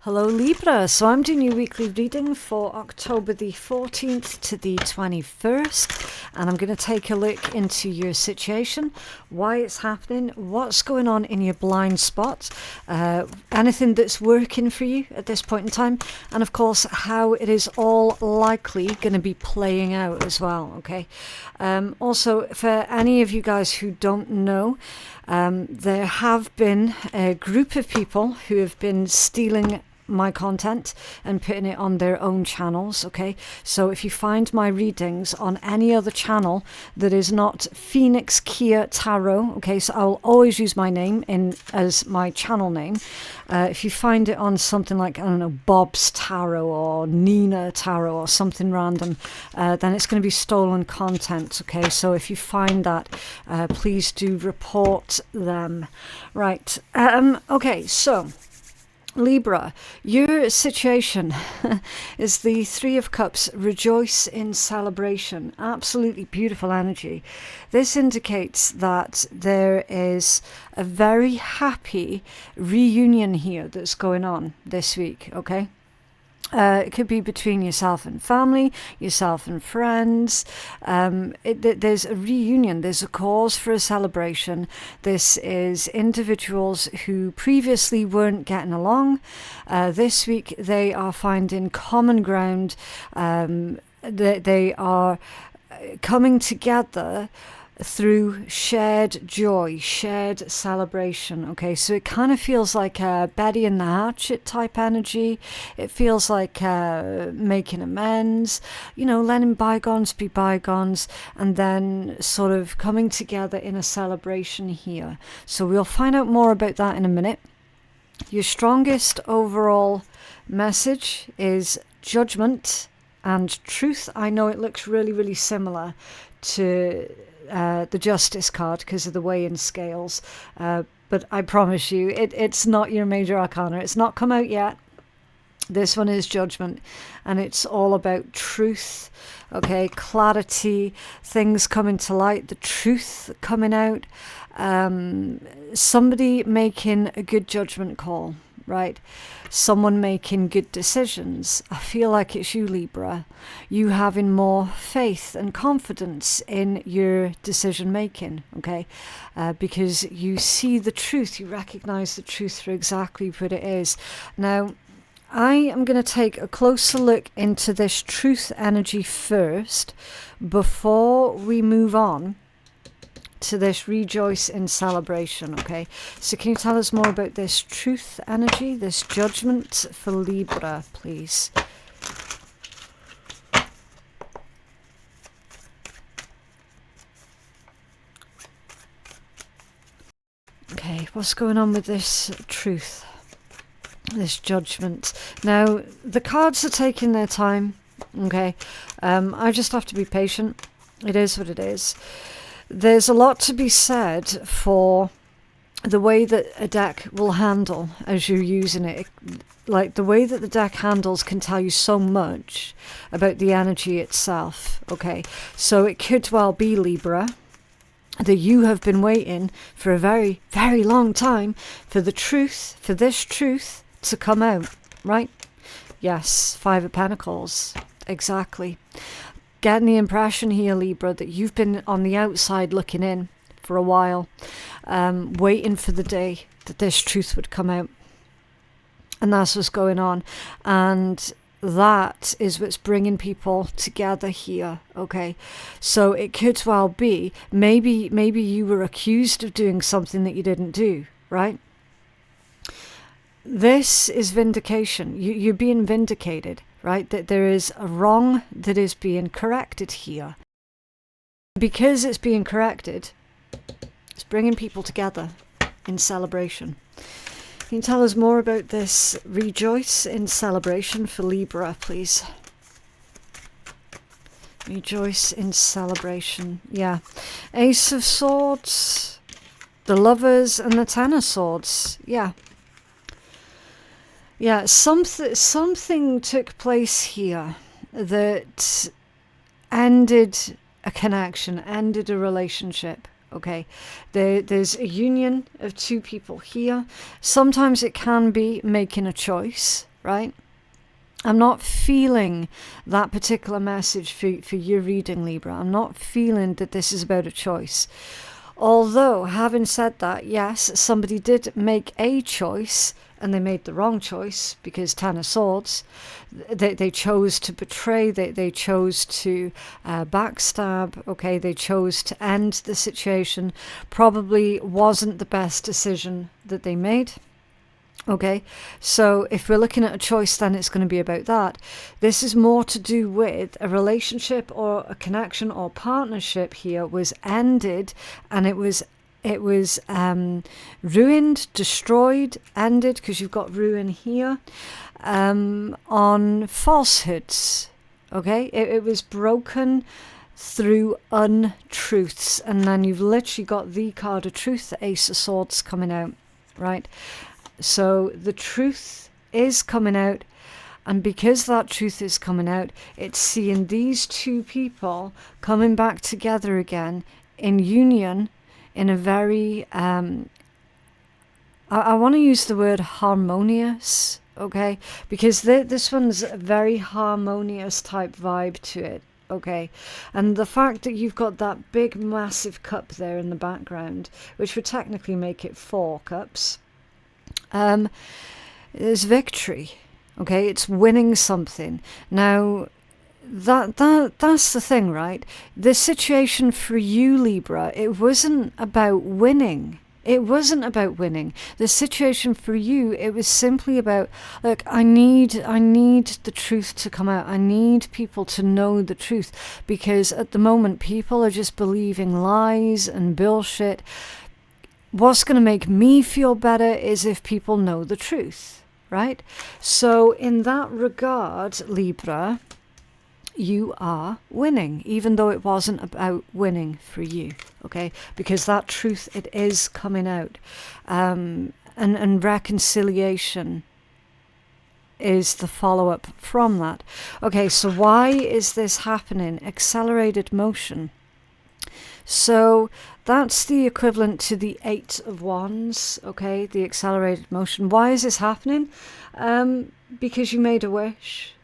Hello Libra, so I'm doing your weekly reading for October the 14th to the 21st, and I'm going to take a look into your situation, why it's happening, what's going on in your blind spot, anything that's working for you at this point in time, and of course how it is all likely going to be playing out as well, okay? Also, for any of you guys who don't know, there have been a group of people who have been stealing my content and putting it on their own channels, okay? So if you find my readings on any other channel that is not Phoenix Keia Tarot, okay, so I'll always use my name as my channel name. If you find it on something like, I don't know, Bob's Tarot or Nina Tarot or something random, then it's going to be stolen content, okay? So if you find that, please do report them. Right, okay, so Libra, your situation is the Three of Cups. Rejoice in celebration. Absolutely beautiful energy. This indicates that there is a very happy reunion here that's going on this week, okay? It could be between yourself and family, yourself and friends. There's a reunion, there's a cause for a celebration. This is individuals who previously weren't getting along. This week they are finding common ground. They are coming together through shared joy, shared celebration, okay? So it kind of feels like a Betty and the Hatchet type energy. It feels like making amends, you know, letting bygones be bygones, and then sort of coming together in a celebration here. So we'll find out more about that in a minute. Your strongest overall message is judgment and truth. I know it looks really, really similar to the Justice card because of the weighing scales, but I promise you it's not your major arcana. It's not come out yet. This one is judgment, and it's all about truth, okay? Clarity, things coming to light, the truth coming out, somebody making a good judgment call, right? Someone making good decisions. I feel like it's you, Libra. You having more faith and confidence in your decision making, okay? Because you see the truth, you recognize the truth for exactly what it is. Now, I am going to take a closer look into this truth energy first before we move on to this rejoice in celebration, okay? So can you tell us more about this truth energy, this judgment for Libra, please? Okay, what's going on with this truth, this judgment? Now, the cards are taking their time, okay? I just have to be patient. It is what it is. There's a lot to be said for the way that a deck will handle as you're using it. Like the way that the deck handles can tell you so much about the energy itself, okay? So it could well be, Libra, that you have been waiting for a very, very long time for the truth, for this truth to come out, right? Yes, Five of Pentacles, exactly. Getting the impression here, Libra, that you've been on the outside looking in for a while, waiting for the day that this truth would come out. And that's what's going on. And that is what's bringing people together here, okay? So it could well be, maybe you were accused of doing something that you didn't do, right? This is vindication. You're being vindicated, right? That there is a wrong that is being corrected here. Because it's being corrected, it's bringing people together in celebration. Can you tell us more about this rejoice in celebration for Libra, please? Rejoice in celebration. Yeah. Ace of Swords, the Lovers, and the Ten of Swords. Yeah. Yeah, something took place here that ended a connection, ended a relationship, okay? There's a union of two people here. Sometimes it can be making a choice, right? I'm not feeling that particular message for your reading, Libra. I'm not feeling that this is about a choice. Although, having said that, yes, somebody did make a choice, and they made the wrong choice, because Ten of Swords, they chose to betray, they chose to backstab, okay, they chose to end the situation. Probably wasn't the best decision that they made. Okay, so if we're looking at a choice, then it's going to be about that. This is more to do with a relationship or a connection or partnership here was ended, and it was ruined, destroyed, ended, because you've got ruin here, on falsehoods. Okay, it was broken through untruths, and then you've literally got the card of truth, the Ace of Swords coming out, right? So the truth is coming out, and because that truth is coming out, it's seeing these two people coming back together again in union in a very, I want to use the word harmonious, okay? Because this one's a very harmonious type vibe to it, okay? And the fact that you've got that big massive cup there in the background, which would technically make it 4 cups, is victory, okay? It's winning something. Now, that's the thing, right? The situation for you, Libra, it wasn't about winning. It wasn't about winning. The situation for you, it was simply about, look, I need the truth to come out. I need people to know the truth, because at the moment people are just believing lies and bullshit. What's going to make me feel better is if people know the truth, right? So in that regard, Libra, you are winning, even though it wasn't about winning for you, okay? Because that truth, it is coming out. And reconciliation is the follow-up from that. Okay, so why is this happening? Accelerated motion. So that's the equivalent to the 8 of Wands, okay? The accelerated motion. Why is this happening? Because you made a wish.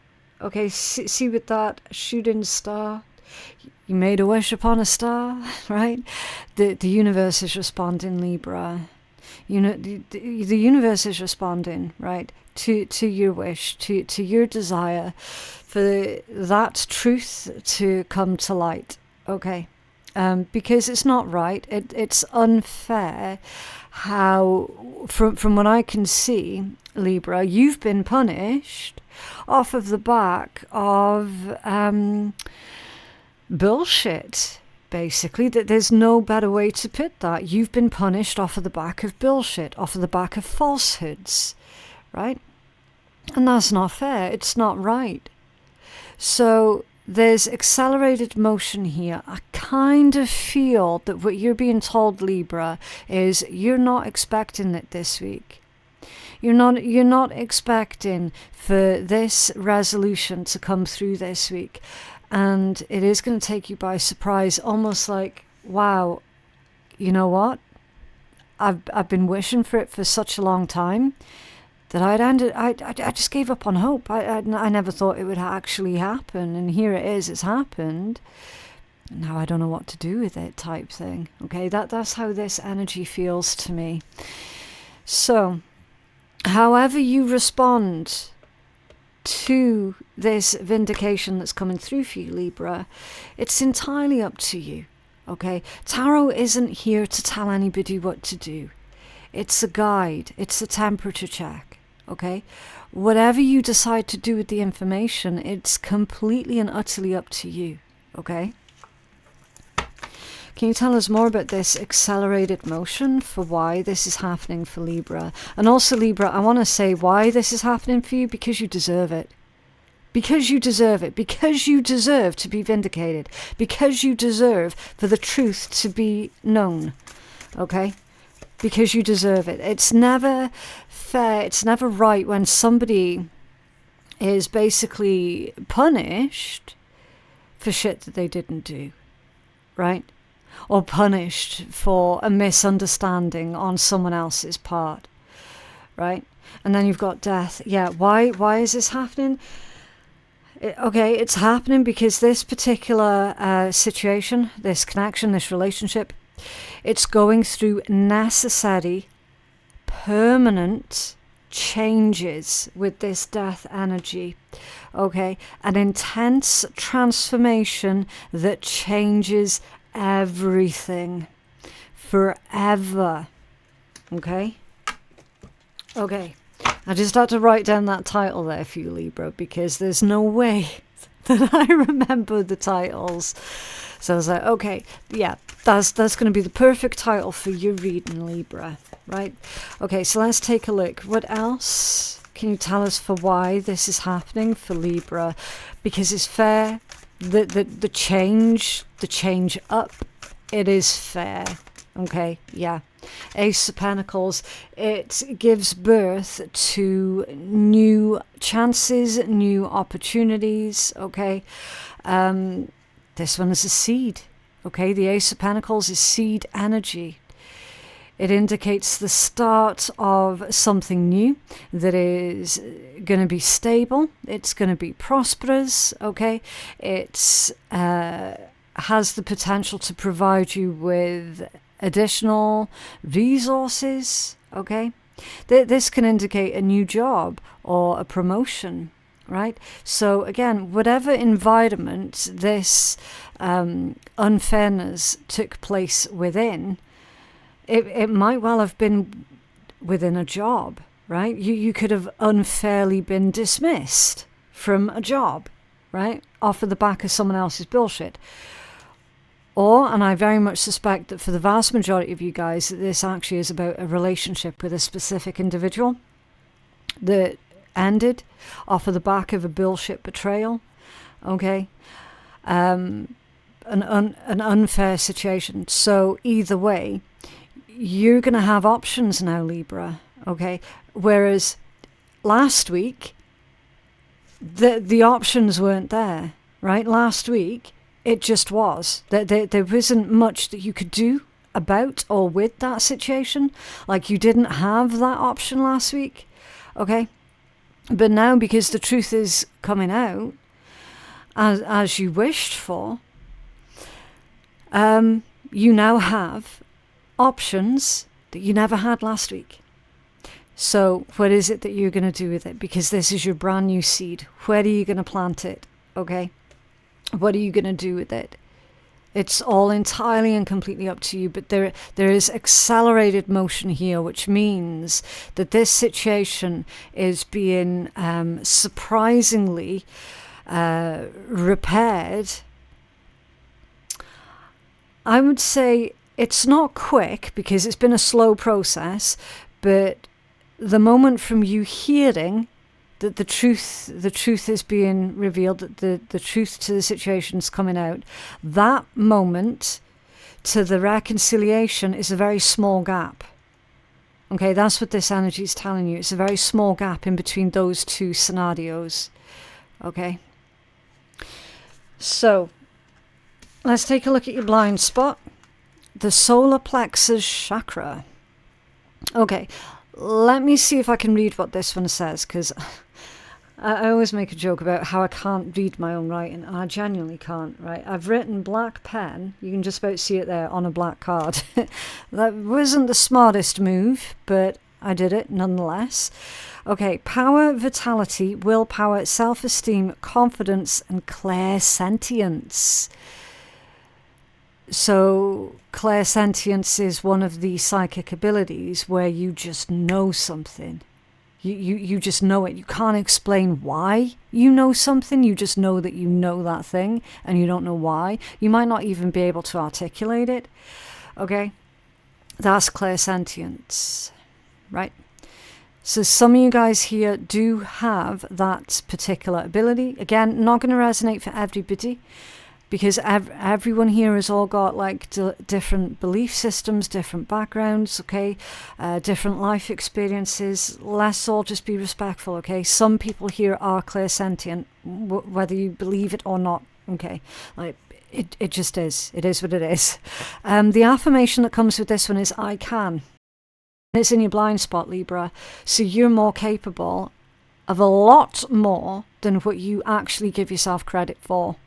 Okay, see with that shooting star, you made a wish upon a star, right? The universe is responding, Libra. You know, the universe is responding, right, to your wish, to your desire for that truth to come to light, okay? Because it's not right. It's unfair how, from what I can see, Libra, you've been punished off of the back of bullshit, basically. That there's no better way to put that. You've been punished off of the back of bullshit, off of the back of falsehoods, right? And that's not fair. It's not right. So there's accelerated motion here. I kind of feel that what you're being told, Libra, is you're not expecting it this week. You're not expecting for this resolution to come through this week. And it is going to take you by surprise, almost like, wow, you know what? I've been wishing for it for such a long time that I just gave up on hope. I never thought it would actually happen, and here it is, it's happened. Now I don't know what to do with it, type thing. Okay, that's how this energy feels to me. So, however you respond to this vindication that's coming through for you, Libra, it's entirely up to you. Okay, tarot isn't here to tell anybody what to do. It's a guide. It's a temperature check. Okay, whatever you decide to do with the information, it's completely and utterly up to you. Okay, can you tell us more about this accelerated motion, for why this is happening for Libra? And also, Libra, I want to say why this is happening for you, because you deserve it. Because you deserve it. Because you deserve to be vindicated. Because you deserve for the truth to be known. Okay? Because you deserve it. It's never fair, it's never right when somebody is basically punished for shit that they didn't do, right? Or punished for a misunderstanding on someone else's part, right? And then you've got death. Yeah, why is this happening? Okay, it's happening because this particular situation, this connection, this relationship, it's going through necessary, permanent changes with this death energy. Okay, an intense transformation that changes everything forever. Okay. I just had to write down that title there for you, Libra, because there's no way that I remember the titles. So I was like, okay, yeah, that's going to be the perfect title for your reading, Libra, right? Okay, so let's take a look. What else can you tell us for why this is happening for Libra? Because it's fair. The change up, it is fair. Okay, yeah. Ace of Pentacles, it gives birth to new chances, new opportunities, okay? This one is a seed, okay? The Ace of Pentacles is seed energy. It indicates the start of something new that is going to be stable. It's going to be prosperous, okay? It's has the potential to provide you with additional resources, okay? This can indicate a new job or a promotion, right? So again, whatever environment this unfairness took place within, it might well have been within a job, right? You could have unfairly been dismissed from a job, right? Off of the back of someone else's bullshit. Or, and I very much suspect that for the vast majority of you guys, that this actually is about a relationship with a specific individual that ended off of the back of a bullshit betrayal, okay? An unfair situation. So either way, you're going to have options now, Libra, okay? Whereas last week, the options weren't there, right? Last week, it just was. There wasn't much that you could do about or with that situation. Like, you didn't have that option last week, okay? But now, because the truth is coming out as you wished for, you now have options that you never had last week. So what is it that you're going to do with it? Because this is your brand new seed. Where are you going to plant it, okay? What are you going to do with it? It's all entirely and completely up to you, but there is accelerated motion here, which means that this situation is being surprisingly repaired. I would say it's not quick because it's been a slow process, but the moment from you hearing that the truth is being revealed, that the truth to the situation is coming out, that moment to the reconciliation is a very small gap. Okay, that's what this energy is telling you. It's a very small gap in between those two scenarios. Okay. So, let's take a look at your blind spot. The solar plexus chakra. Okay, let me see if I can read what this one says, because I always make a joke about how I can't read my own writing, and I genuinely can't, right? I've written black pen, you can just about see it there, on a black card. That wasn't the smartest move, but I did it nonetheless. Okay, power, vitality, willpower, self-esteem, confidence, and clairsentience. So clairsentience is one of the psychic abilities where you just know something. You just know it. You can't explain why you know something. You just know that you know that thing and you don't know why. You might not even be able to articulate it. Okay? That's clairsentience, right? So some of you guys here do have that particular ability. Again, not going to resonate for everybody, because everyone here has all got like different belief systems, different backgrounds, okay, different life experiences. Let's all just be respectful, okay? Some people here are clairsentient, whether you believe it or not, okay? Like, it just is. It is what it is. The affirmation that comes with this one is, I can. It's in your blind spot, Libra. So you're more capable of a lot more than what you actually give yourself credit for.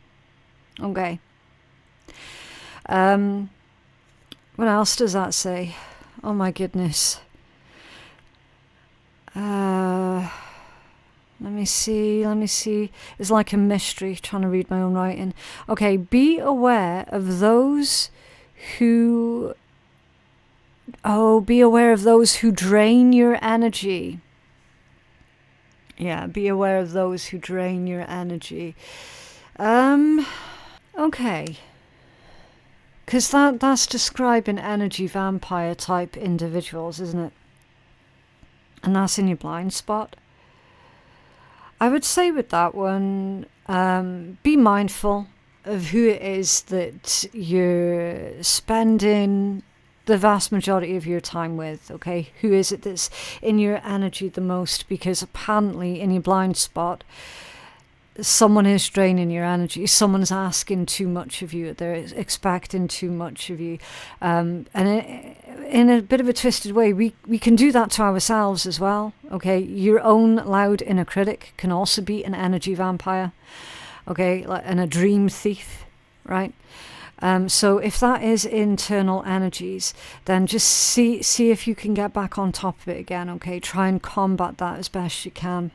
Okay. What else does that say? Oh my goodness. Let me see. It's like a mystery, trying to read my own writing. Okay, be aware of those who... Oh, be aware of those who drain your energy. Yeah, be aware of those who drain your energy. Okay. Because that's describing energy vampire type individuals, isn't it? And that's in your blind spot. I would say with that one, be mindful of who it is that you're spending the vast majority of your time with, okay? Who is it that's in your energy the most? Because apparently in your blind spot, someone is draining your energy. Someone's asking too much of you. They're expecting too much of you. And in a bit of a twisted way, we can do that to ourselves as well, okay? Your own loud inner critic can also be an energy vampire, okay? And a dream thief, right? So if that is internal energies, then just see if you can get back on top of it again, okay? Try and combat that as best you can.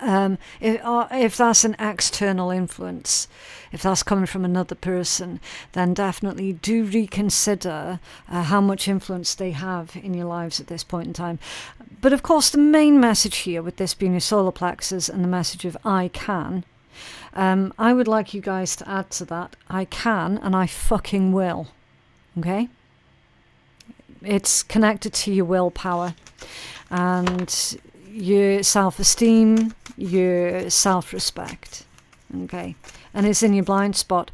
If that's an external influence, if that's coming from another person, then definitely do reconsider how much influence they have in your lives at this point in time. But of course, the main message here, with this being your solar plexus and the message of I can, I would like you guys to add to that, I can and I fucking will. Okay? It's connected to your willpower and your self-esteem, your self-respect. Okay? And it's in your blind spot.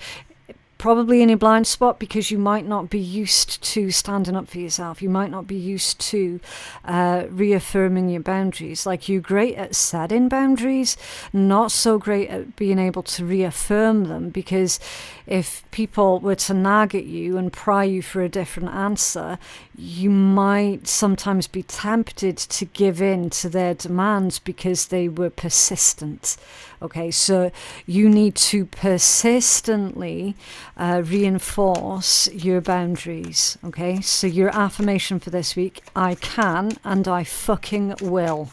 Probably in your blind spot because you might not be used to standing up for yourself. You might not be used to reaffirming your boundaries. Like, you're great at setting boundaries, not so great at being able to reaffirm them, because if people were to nag at you and pry you for a different answer, you might sometimes be tempted to give in to their demands because they were persistent. Okay, so you need to persistently reinforce your boundaries. Okay, so your affirmation for this week, I can and I fucking will.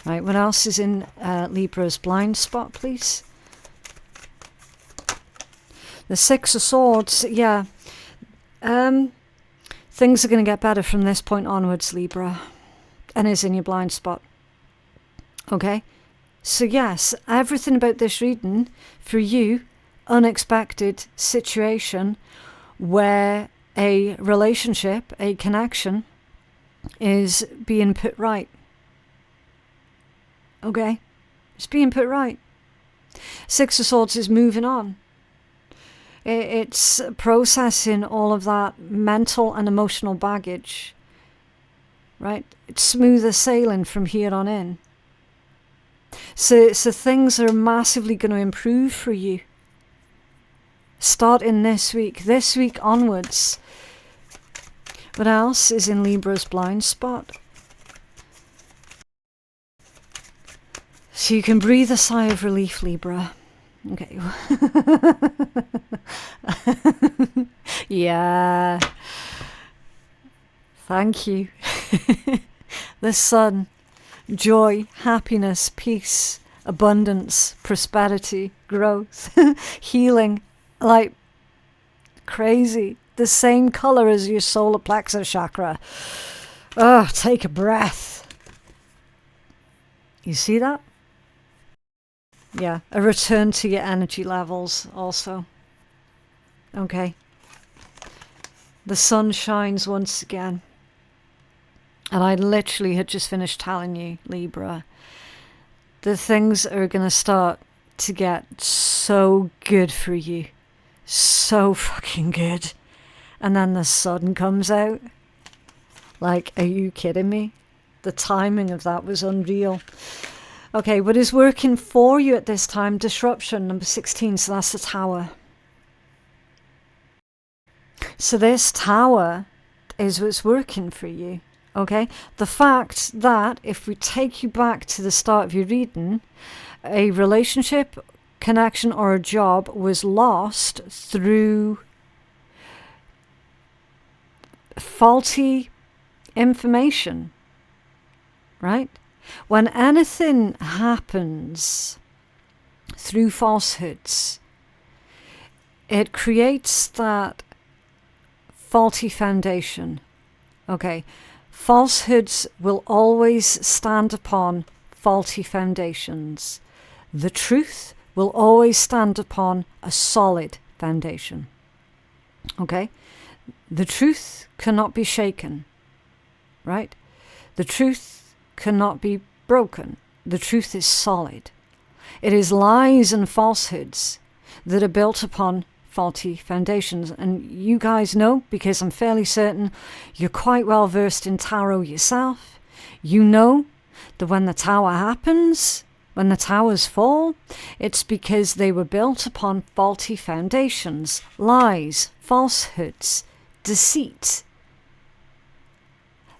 Right, what else is in Libra's blind spot, please? The Six of Swords, yeah. Things are going to get better from this point onwards, Libra. And is in your blind spot. Okay? So yes, everything about this reading, for you, unexpected situation where a relationship, a connection, is being put right. Okay? It's being put right. Six of Swords is moving on. It's processing all of that mental and emotional baggage. Right? It's smoother sailing from here on in. So things are massively going to improve for you. Starting this week onwards. What else is in Libra's blind spot? So you can breathe a sigh of relief, Libra. Okay. Yeah. Thank you. The sun, joy, happiness, peace, abundance, prosperity, growth, healing, like crazy. The same color as your solar plexus chakra. Oh, take a breath. You see that? Yeah, a return to your energy levels also. Okay. The sun shines once again. And I literally had just finished telling you, Libra, the things are going to start to get so good for you. So fucking good. And then the sun comes out. Like, are you kidding me? The timing of that was unreal. Okay, what is working for you at this time? Disruption, number 16, so that's the Tower. So this Tower is what's working for you. Okay, the fact that if we take you back to the start of your reading, a relationship, connection, or a job was lost through faulty information, right? When anything happens through falsehoods, it creates that faulty foundation. Okay, falsehoods will always stand upon faulty foundations. The truth will always stand upon a solid foundation. Okay? The truth cannot be shaken, right? The truth cannot be broken. The truth is solid. It is lies and falsehoods that are built upon faulty foundations. And you guys know, because I'm fairly certain you're quite well versed in tarot yourself, you know that when the tower happens, when the towers fall, it's because they were built upon faulty foundations, lies, falsehoods, deceit.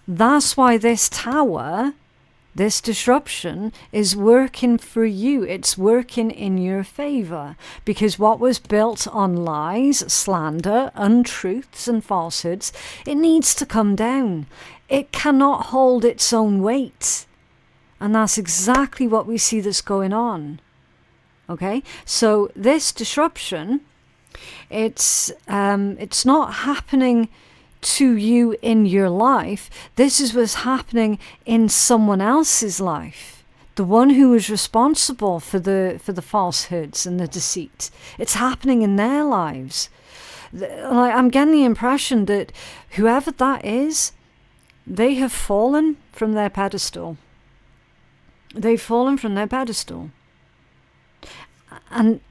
That's why this tower, this disruption, is working for you. It's working in your favor, because what was built on lies, slander, untruths, and falsehoods, it needs to come down. It cannot hold its own weight. And that's exactly what we see that's going on. Okay, so this disruption, it's not happening to you in your life. This is what's happening in someone else's life. The one who is responsible for the falsehoods and the deceit. It's happening in their lives. I'm getting the impression that whoever that is, they have fallen from their pedestal. They've fallen from their pedestal. And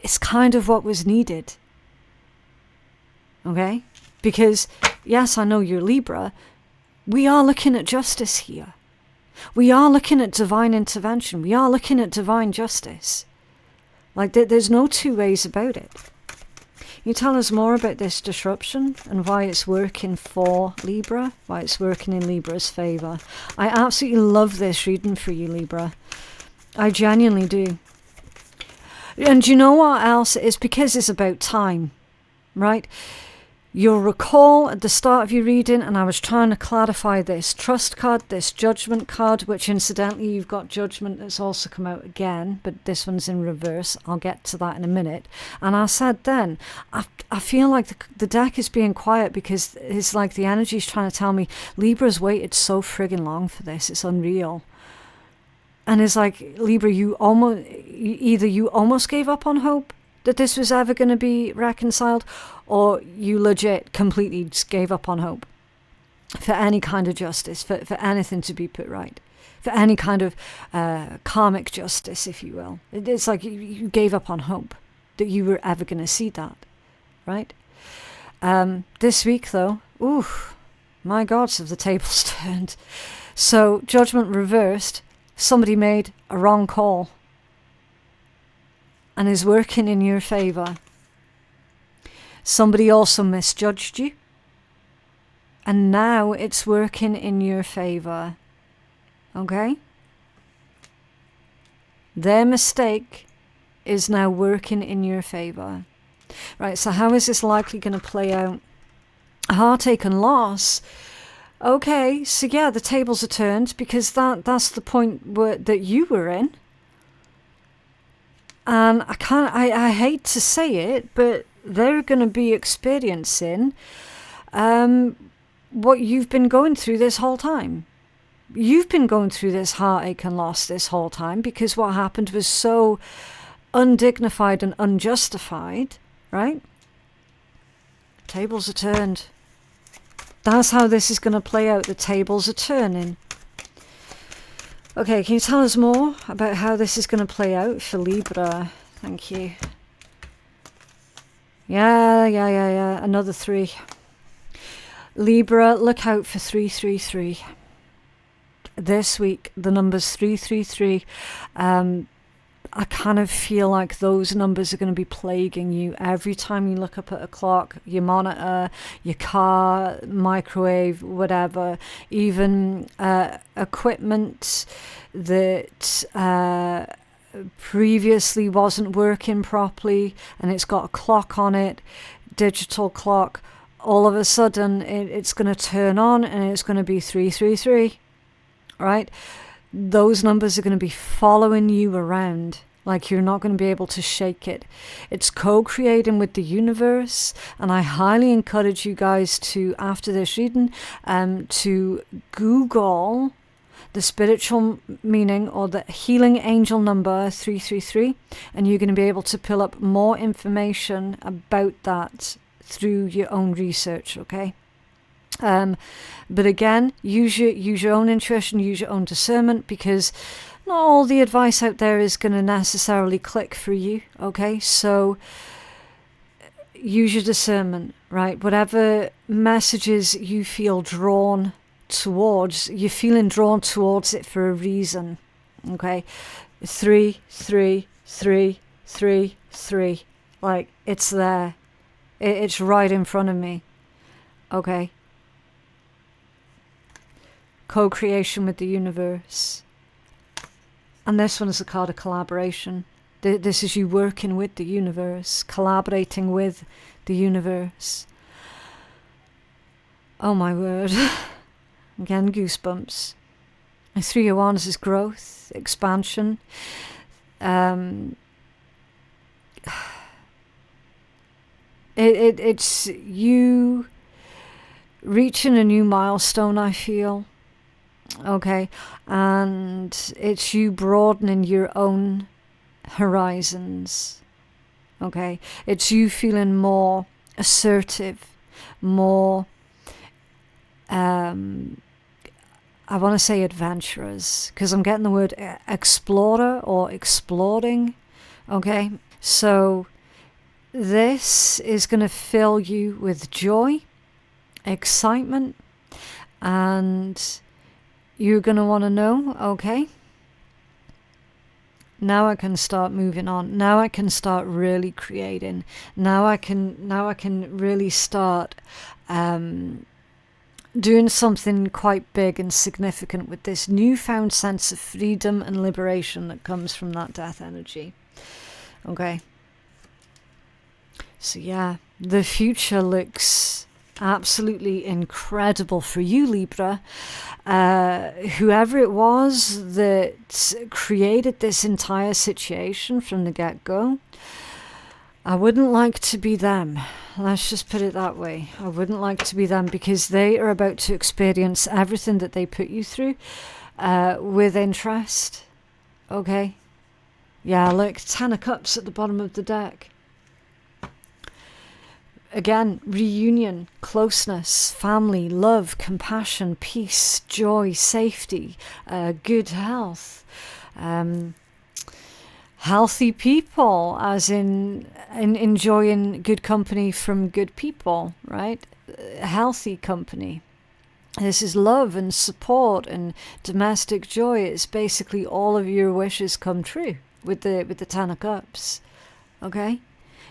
it's kind of what was needed. Okay? Because, yes, I know you're Libra. We are looking at justice here. We are looking at divine intervention. We are looking at divine justice. Like, there's no two ways about it. Can you tell us more about this disruption and why it's working for Libra? Why it's working in Libra's favour? I absolutely love this reading for you, Libra. I genuinely do. And you know what else? It's because it's about time, right? You'll recall at the start of your reading, and I was trying to clarify this trust card, this judgment card, which incidentally you've got judgment that's also come out again, but this one's in reverse. I'll get to that in a minute. And I said then, I feel like the deck is being quiet because it's like the energy's trying to tell me Libra's waited so friggin' long for this. It's unreal. And it's like, Libra, you almost gave up on hope that this was ever going to be reconciled, or you legit completely just gave up on hope for any kind of justice, for anything to be put right, for any kind of karmic justice, if you will. It's like you gave up on hope that you were ever going to see that, right? This week, though, ooh, my God, have the tables turned. So, judgment reversed. Somebody made a wrong call and is working in your favour. Somebody also misjudged you, and now it's working in your favour. Okay? Their mistake is now working in your favour. Right, so how is this likely going to play out? Heartache and loss. Okay, so yeah, the tables are turned, because that's the point that you were in. And I hate to say it, but they're going to be experiencing what you've been going through this whole time. You've been going through this heartache and loss this whole time because what happened was so undignified and unjustified, right? Tables are turned. That's how this is going to play out. The tables are turning. Okay, can you tell us more about how this is going to play out for Libra? Thank you. Yeah. Another 3. Libra, look out for 333. This week, the number's 333. I kind of feel like those numbers are going to be plaguing you every time you look up at a clock, your monitor, your car, microwave, whatever, even equipment that previously wasn't working properly and it's got a clock on it, digital clock. All of a sudden it's going to turn on and it's going to be 333, right? Those numbers are going to be following you around, like you're not going to be able to shake it. It's co-creating with the universe, and I highly encourage you guys to, after this reading, to Google the spiritual meaning or the healing angel number 333, and you're going to be able to pull up more information about that through your own research, okay? But again, use your own intuition, use your own discernment, because not all the advice out there is going to necessarily click for you, okay? So use your discernment, right? Whatever messages you feel drawn towards, you're feeling drawn towards it for a reason, okay? 3, 3, 3, 3, 3. Like, it's there. It's right in front of me, okay? Co-creation with the universe. And this one is a card of collaboration. This is you working with the universe, collaborating with the universe. Oh my word. Again, goosebumps. 3 of Wands is growth, expansion. It's you reaching a new milestone, I feel. Okay, and it's you broadening your own horizons. Okay, it's you feeling more assertive, more I want to say adventurous, because I'm getting the word explorer or exploring. Okay, so this is going to fill you with joy, excitement, and you're going to want to know, okay, now I can start moving on. Now I can start really creating. Now I can really start doing something quite big and significant with this newfound sense of freedom and liberation that comes from that death energy. Okay. So yeah, the future looks absolutely incredible for you, Libra. Whoever it was that created this entire situation from the get-go, I wouldn't like to be them. Let's just put it that way. I wouldn't like to be them, because they are about to experience everything that they put you through with interest. Okay? Yeah, look, 10 of Cups at the bottom of the deck. Again, reunion, closeness, family, love, compassion, peace, joy, safety, good health, healthy people, as in enjoying good company from good people, right? Healthy company. This is love and support and domestic joy. It's basically all of your wishes come true with the 10 of Cups, okay?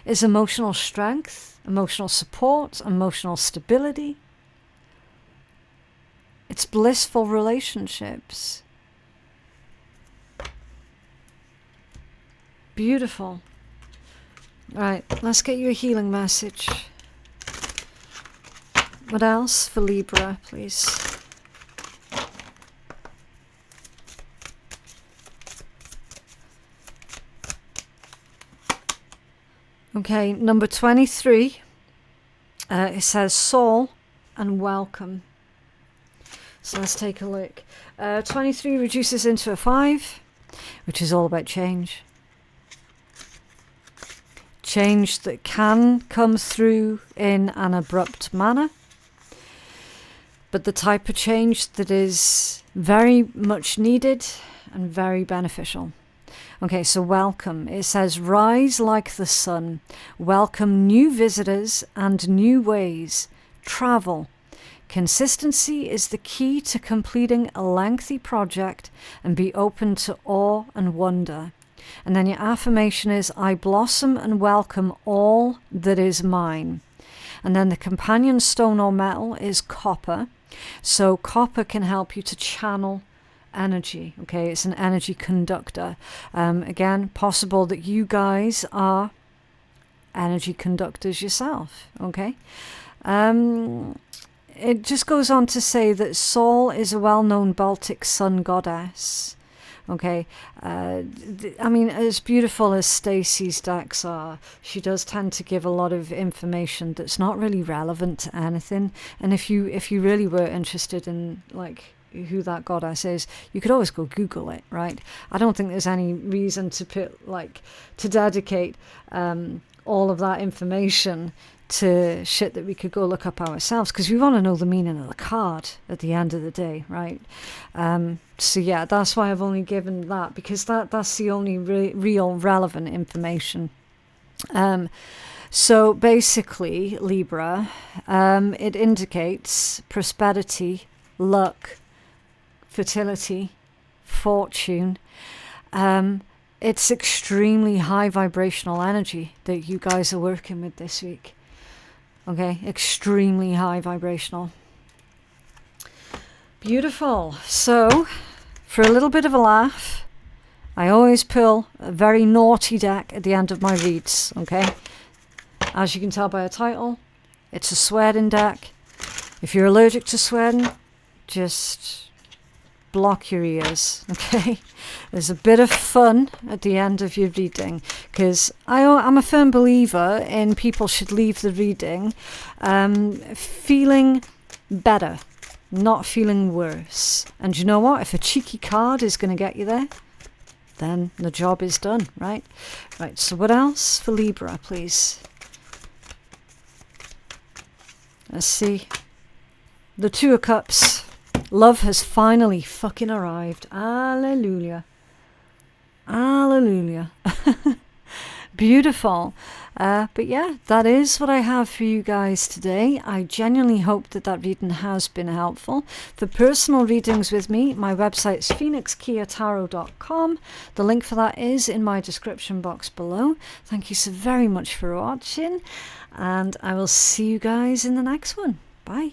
It's emotional strength, emotional support, emotional stability. It's blissful relationships. Beautiful. Right, let's get you a healing message. What else for Libra, please? Okay, number 23, it says soul and welcome. So let's take a look. 23 reduces into a 5, which is all about change. Change that can come through in an abrupt manner, but the type of change that is very much needed and very beneficial. Okay, so welcome. It says, rise like the sun. Welcome new visitors and new ways. Travel. Consistency is the key to completing a lengthy project, and be open to awe and wonder. And then your affirmation is, I blossom and welcome all that is mine. And then the companion stone or metal is copper. So copper can help you to channel energy. Okay, it's an energy conductor. Again, possible that you guys are energy conductors yourself. Okay. It just goes on to say that Sol is a well-known Baltic sun goddess. Okay, I mean, as beautiful as Stacey's decks are, she does tend to give a lot of information that's not really relevant to anything. And if you really were interested in like who that goddess is, you could always go Google it, right? I don't think there's any reason to put like to dedicate all of that information to shit that we could go look up ourselves, because we want to know the meaning of the card at the end of the day, right? So yeah, that's why I've only given that, because that's the only real relevant information. So basically, Libra, it indicates prosperity, luck, fertility, fortune. It's extremely high vibrational energy that you guys are working with this week. Okay, extremely high vibrational. Beautiful. So, for a little bit of a laugh, I always pull a very naughty deck at the end of my reads, okay? As you can tell by the title, it's a swearing deck. If you're allergic to swearing, just block your ears, okay? There's a bit of fun at the end of your reading, because I'm a firm believer in people should leave the reading feeling better, not feeling worse. And you know what? If a cheeky card is going to get you there, then the job is done, right? Right, so what else for Libra, please? Let's see. The Two of Cups. Love has finally fucking arrived. Hallelujah. Hallelujah. Beautiful. But yeah, that is what I have for you guys today. I genuinely hope that reading has been helpful. For personal readings with me, my website's phoenixkeiatarot.com. The link for that is in my description box below. Thank you so very much for watching, and I will see you guys in the next one. Bye.